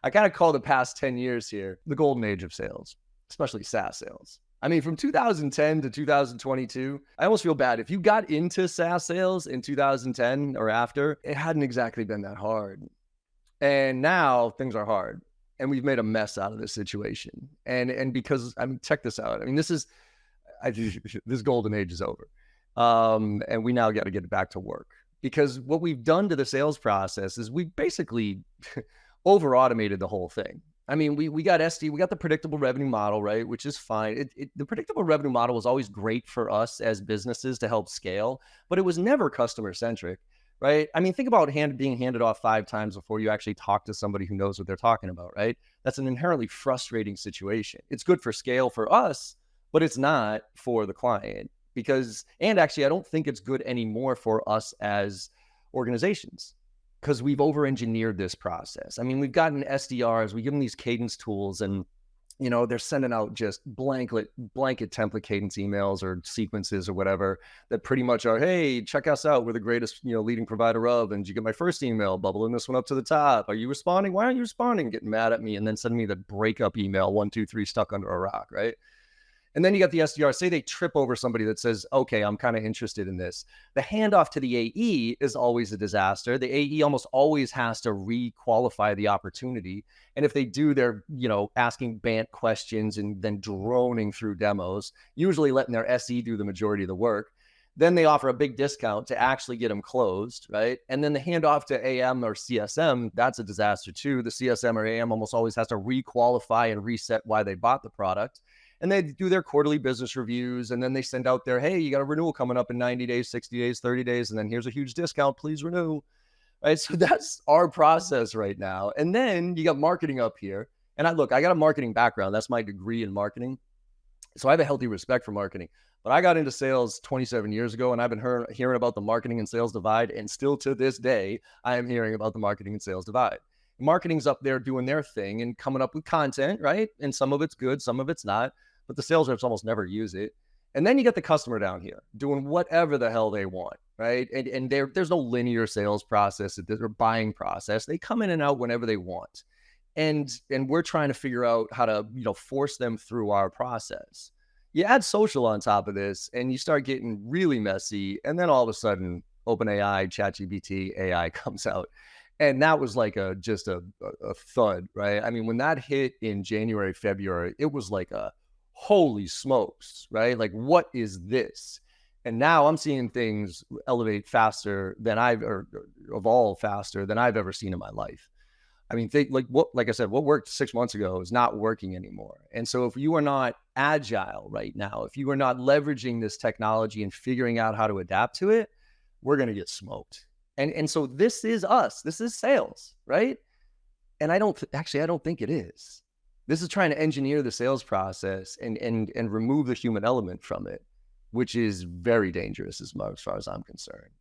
I kind of call the past 10 years here the golden age of sales, especially SaaS sales. I mean, from 2010 to 2022, I almost feel bad. If you got into SaaS sales in 2010 or after, it hadn't exactly been that hard. And now things are hard. And we've made a mess out of this situation. And because, I mean, check this out. I mean, this golden age is over. And we now got to get back to work, because what we've done to the sales process is we basically over automated the whole thing. I mean, we got we got the predictable revenue model, right? Which is fine. The predictable revenue model was always great for us as businesses to help scale, but it was never customer centric, right? I mean, think about being handed off 5 times before you actually talk to somebody who knows what they're talking about, right? That's an inherently frustrating situation. It's good for scale for us, but it's not for the client, and actually, I don't think it's good anymore for us as organizations, because we've over-engineered this process. I mean, we've gotten SDRs, we give them these cadence tools, and they're sending out just blanket template cadence emails or sequences or whatever that pretty much are, hey, check us out. We're the greatest, leading provider of, and did you get my first email? Bubbling this one up to the top. Are you responding? Why aren't you responding? Getting mad at me and then sending me the breakup email, 1, 2, 3, stuck under a rock, right? And then you got the SDR, say they trip over somebody that says, okay, I'm kind of interested in this. The handoff to the AE is always a disaster. The AE almost always has to re-qualify the opportunity. And if they do, they're, asking BANT questions and then droning through demos, usually letting their SE do the majority of the work. Then they offer a big discount to actually get them closed, right? And then the handoff to AM or CSM, that's a disaster too. The CSM or AM almost always has to re-qualify and reset why they bought the product. And they do their quarterly business reviews, and then they send out their, hey, you got a renewal coming up in 90 days, 60 days, 30 days, and then here's a huge discount, please renew, right? So that's our process right now. And then you got marketing up here. And I got a marketing background. That's my degree in marketing. So I have a healthy respect for marketing. But I got into sales 27 years ago, and I've been hearing about the marketing and sales divide. And still to this day, I am hearing about the marketing and sales divide. Marketing's up there doing their thing and coming up with content, right? And some of it's good, some of it's not. But the sales reps almost never use it. And then you get the customer down here doing whatever the hell they want, right? And there's no linear sales process or buying process. They come in and out whenever they want. And we're trying to figure out how to, force them through our process. You add social on top of this and you start getting really messy. And then all of a sudden, OpenAI, ChatGPT, AI comes out. And that was like just a thud, right? I mean, when that hit in January, February, it was like holy smokes, right? Like, what is this? And now I'm seeing things elevate faster than evolve faster than I've ever seen in my life. I mean, like I said, what worked 6 months ago is not working anymore. And so if you are not agile right now, if you are not leveraging this technology and figuring out how to adapt to it, we're going to get smoked. And so this is us. This is sales, right? And I don't think it is. This is trying to engineer the sales process and remove the human element from it, which is very dangerous as far as I'm concerned.